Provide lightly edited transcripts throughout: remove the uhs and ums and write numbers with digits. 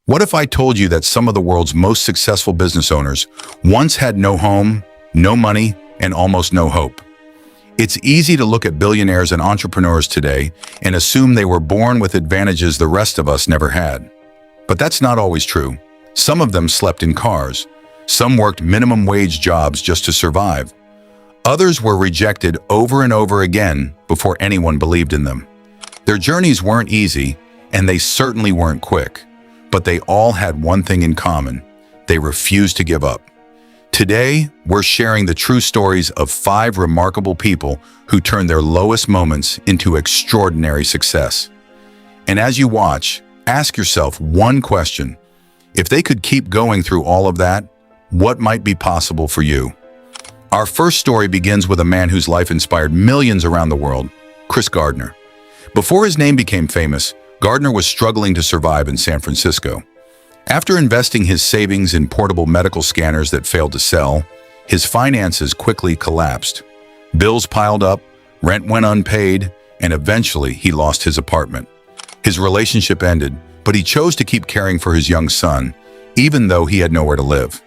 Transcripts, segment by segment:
What if I told you that some of the world's most successful business owners once had no home, no money, and almost no hope? It's easy to look at billionaires and entrepreneurs today and assume they were born with advantages the rest of us never had. But that's not always true. Some of them slept in cars. Some worked minimum wage jobs just to survive. Others were rejected over and over again before anyone believed in them. Their journeys weren't easy, and they certainly weren't quick. But they all had one thing in common: they refused to give up. Today, we're sharing the true stories of 5 remarkable people who turned their lowest moments into extraordinary success. And as you watch, ask yourself one question: if they could keep going through all of that, what might be possible for you? Our first story begins with a man whose life inspired millions around the world, Chris Gardner. Before his name became famous, Gardner was struggling to survive in San Francisco. After investing his savings in portable medical scanners that failed to sell, his finances quickly collapsed. Bills piled up, rent went unpaid, and eventually he lost his apartment. His relationship ended, but he chose to keep caring for his young son, even though he had nowhere to live.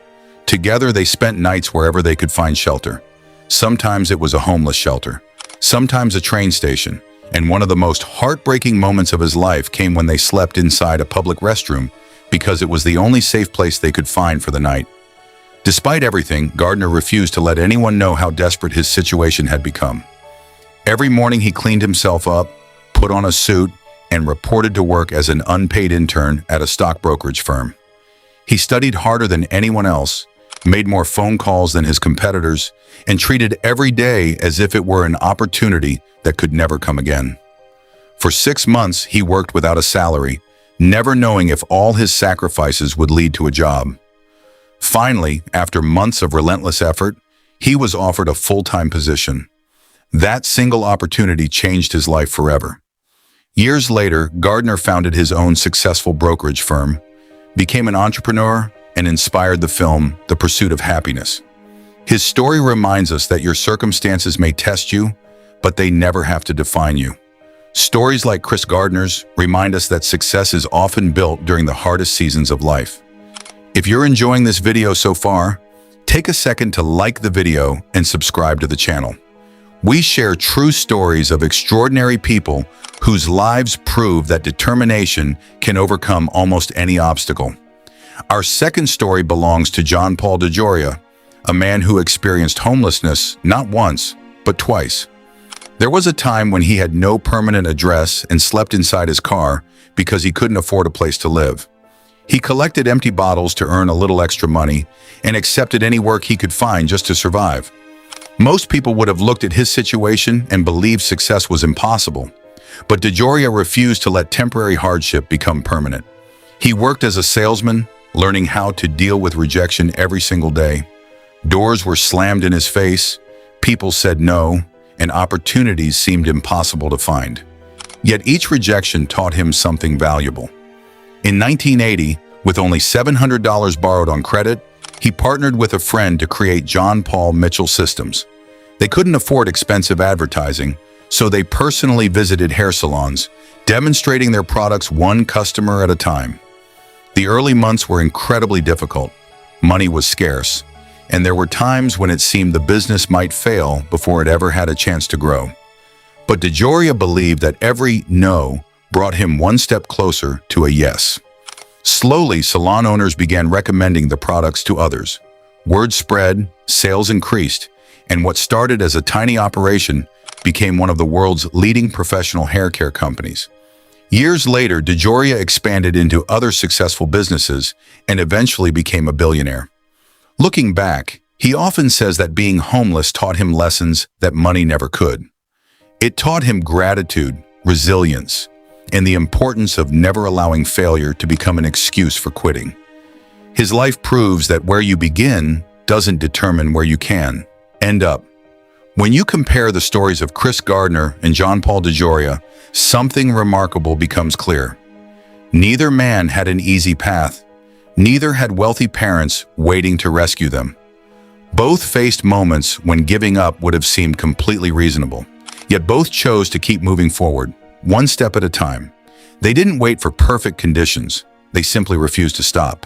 Together, they spent nights wherever they could find shelter. Sometimes it was a homeless shelter, sometimes a train station, and one of the most heartbreaking moments of his life came when they slept inside a public restroom because it was the only safe place they could find for the night. Despite everything, Gardner refused to let anyone know how desperate his situation had become. Every morning he cleaned himself up, put on a suit, and reported to work as an unpaid intern at a stock brokerage firm. He studied harder than anyone else, made more phone calls than his competitors, and treated every day as if it were an opportunity that could never come again. For 6 months, he worked without a salary, never knowing if all his sacrifices would lead to a job. Finally, after months of relentless effort, he was offered a full-time position. That single opportunity changed his life forever. Years later, Gardner founded his own successful brokerage firm, became an entrepreneur, and inspired the film The Pursuit of Happiness. His story reminds us that your circumstances may test you, but they never have to define you. Stories like Chris Gardner's remind us that success is often built during the hardest seasons of life. If you're enjoying this video so far, take a second to like the video and subscribe to the channel. We share true stories of extraordinary people whose lives prove that determination can overcome almost any obstacle. Our second story belongs to John Paul DeJoria, a man who experienced homelessness not once, but twice. There was a time when he had no permanent address and slept inside his car because he couldn't afford a place to live. He collected empty bottles to earn a little extra money and accepted any work he could find just to survive. Most people would have looked at his situation and believed success was impossible, but DeJoria refused to let temporary hardship become permanent. He worked as a salesman, learning how to deal with rejection every single day. Doors were slammed in his face, people said no, and opportunities seemed impossible to find. Yet each rejection taught him something valuable. In 1980, with only $700 borrowed on credit, he partnered with a friend to create John Paul Mitchell Systems. They couldn't afford expensive advertising, so they personally visited hair salons, demonstrating their products one customer at a time. The early months were incredibly difficult. Money was scarce, and there were times when it seemed the business might fail before it ever had a chance to grow. But DeJoria believed that every no brought him one step closer to a yes. Slowly, salon owners began recommending the products to others. Word spread, sales increased, and what started as a tiny operation became one of the world's leading professional hair care companies. Years later, DeJoria expanded into other successful businesses and eventually became a billionaire. Looking back, he often says that being homeless taught him lessons that money never could. It taught him gratitude, resilience, and the importance of never allowing failure to become an excuse for quitting. His life proves that where you begin doesn't determine where you can end up. When you compare the stories of Chris Gardner and John Paul DeJoria, something remarkable becomes clear. Neither man had an easy path. Neither had wealthy parents waiting to rescue them. Both faced moments when giving up would have seemed completely reasonable. Yet both chose to keep moving forward, one step at a time. They didn't wait for perfect conditions. they simply refused to stop.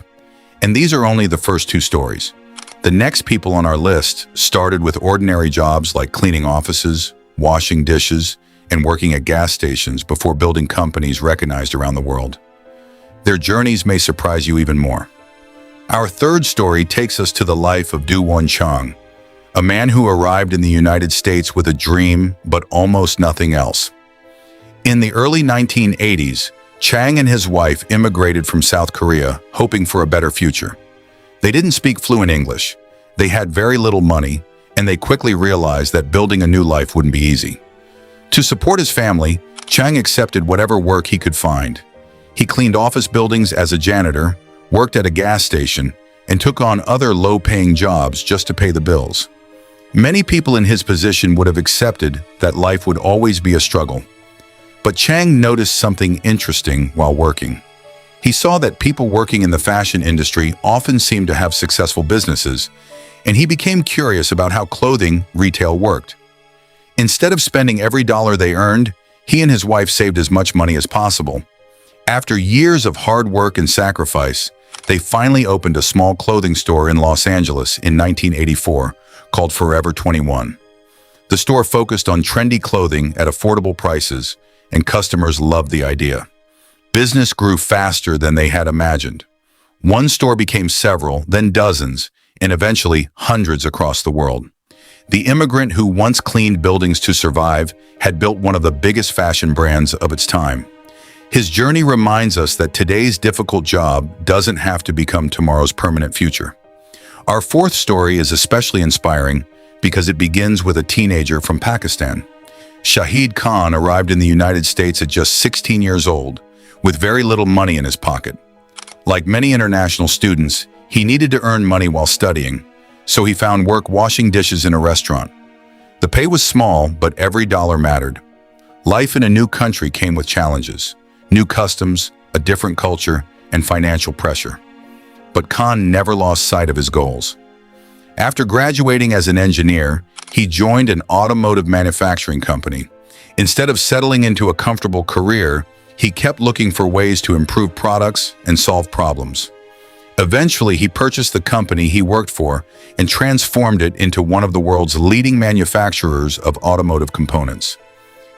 And these are only the first two stories. The next people on our list started with ordinary jobs like cleaning offices, washing dishes, and working at gas stations before building companies recognized around the world. Their journeys may surprise you even more. Our third story takes us to the life of Do-Won Chung, a man who arrived in the United States with a dream but almost nothing else. In the early 1980s, Chang and his wife immigrated from South Korea, hoping for a better future. They didn't speak fluent English, they had very little money, and they quickly realized that building a new life wouldn't be easy. To support his family, Chang accepted whatever work he could find. He cleaned office buildings as a janitor, worked at a gas station, and took on other low-paying jobs just to pay the bills. Many people in his position would have accepted that life would always be a struggle. But Chang noticed something interesting while working. He saw that people working in the fashion industry often seemed to have successful businesses, and he became curious about how clothing retail worked. Instead of spending every dollar they earned, he and his wife saved as much money as possible. After years of hard work and sacrifice, they finally opened a small clothing store in Los Angeles in 1984 called Forever 21. The store focused on trendy clothing at affordable prices, and customers loved the idea. Business grew faster than they had imagined. One store became several, then dozens, and eventually hundreds across the world. The immigrant who once cleaned buildings to survive had built one of the biggest fashion brands of its time. His journey reminds us that today's difficult job doesn't have to become tomorrow's permanent future. Our fourth story is especially inspiring because it begins with a teenager from Pakistan. Shahid Khan arrived in the United States at just 16 years old, with very little money in his pocket. Like many international students, he needed to earn money while studying, so he found work washing dishes in a restaurant. The pay was small, but every dollar mattered. Life in a new country came with challenges, new customs, a different culture, and financial pressure. But Khan never lost sight of his goals. After graduating as an engineer, he joined an automotive manufacturing company. Instead of settling into a comfortable career, he kept looking for ways to improve products and solve problems. Eventually, he purchased the company he worked for and transformed it into one of the world's leading manufacturers of automotive components.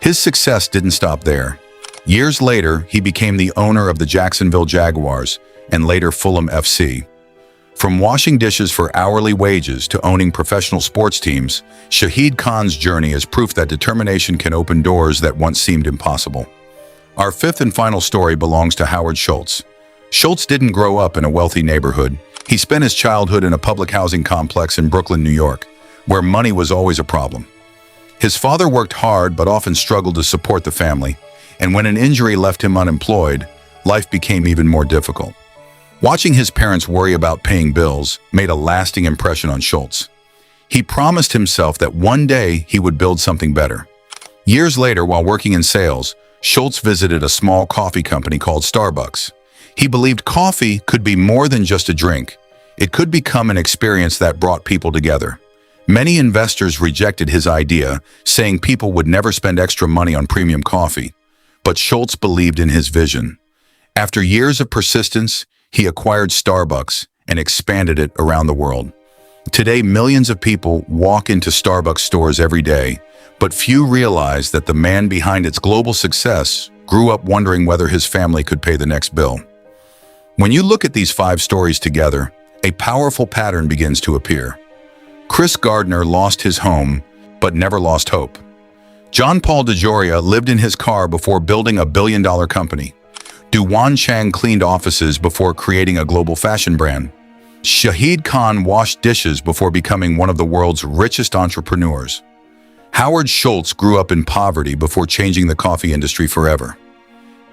His success didn't stop there. Years later, he became the owner of the Jacksonville Jaguars and later Fulham FC. From washing dishes for hourly wages to owning professional sports teams, Shahid Khan's journey is proof that determination can open doors that once seemed impossible. Our fifth and final story belongs to Howard Schultz. Schultz didn't grow up in a wealthy neighborhood. He spent his childhood in a public housing complex in Brooklyn, New York, where money was always a problem. His father worked hard but often struggled to support the family, and when an injury left him unemployed, life became even more difficult. Watching his parents worry about paying bills made a lasting impression on Schultz. He promised himself that one day he would build something better. Years later, while working in sales, Schultz visited a small coffee company called Starbucks. He believed coffee could be more than just a drink. It could become an experience that brought people together. Many investors rejected his idea, saying people would never spend extra money on premium coffee. But Schultz believed in his vision. After years of persistence, he acquired Starbucks and expanded it around the world. Today, millions of people walk into Starbucks stores every day, but few realize that the man behind its global success grew up wondering whether his family could pay the next bill. When you look at these 5 stories together, a powerful pattern begins to appear. Chris Gardner lost his home, but never lost hope. John Paul DeJoria lived in his car before building a billion-dollar company. Do-Won Chung cleaned offices before creating a global fashion brand. Shahid Khan washed dishes before becoming one of the world's richest entrepreneurs. Howard Schultz grew up in poverty before changing the coffee industry forever.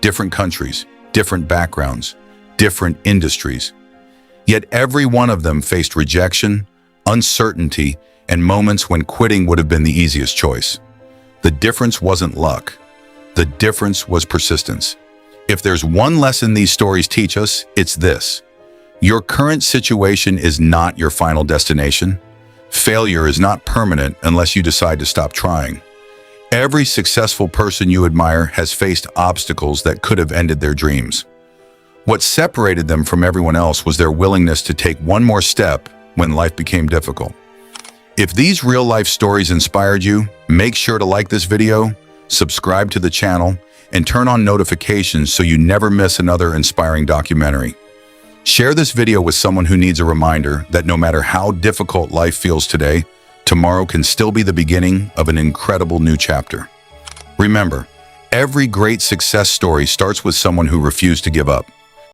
Different countries, different backgrounds, different industries. Yet every one of them faced rejection, uncertainty, and moments when quitting would have been the easiest choice. The difference wasn't luck. The difference was persistence. If there's one lesson these stories teach us, it's this. Your current situation is not your final destination. Failure is not permanent unless you decide to stop trying. Every successful person you admire has faced obstacles that could have ended their dreams. What separated them from everyone else was their willingness to take one more step when life became difficult. If these real-life stories inspired you, make sure to like this video, subscribe to the channel, and turn on notifications so you never miss another inspiring documentary. Share this video with someone who needs a reminder that no matter how difficult life feels today, tomorrow can still be the beginning of an incredible new chapter. Remember, every great success story starts with someone who refused to give up.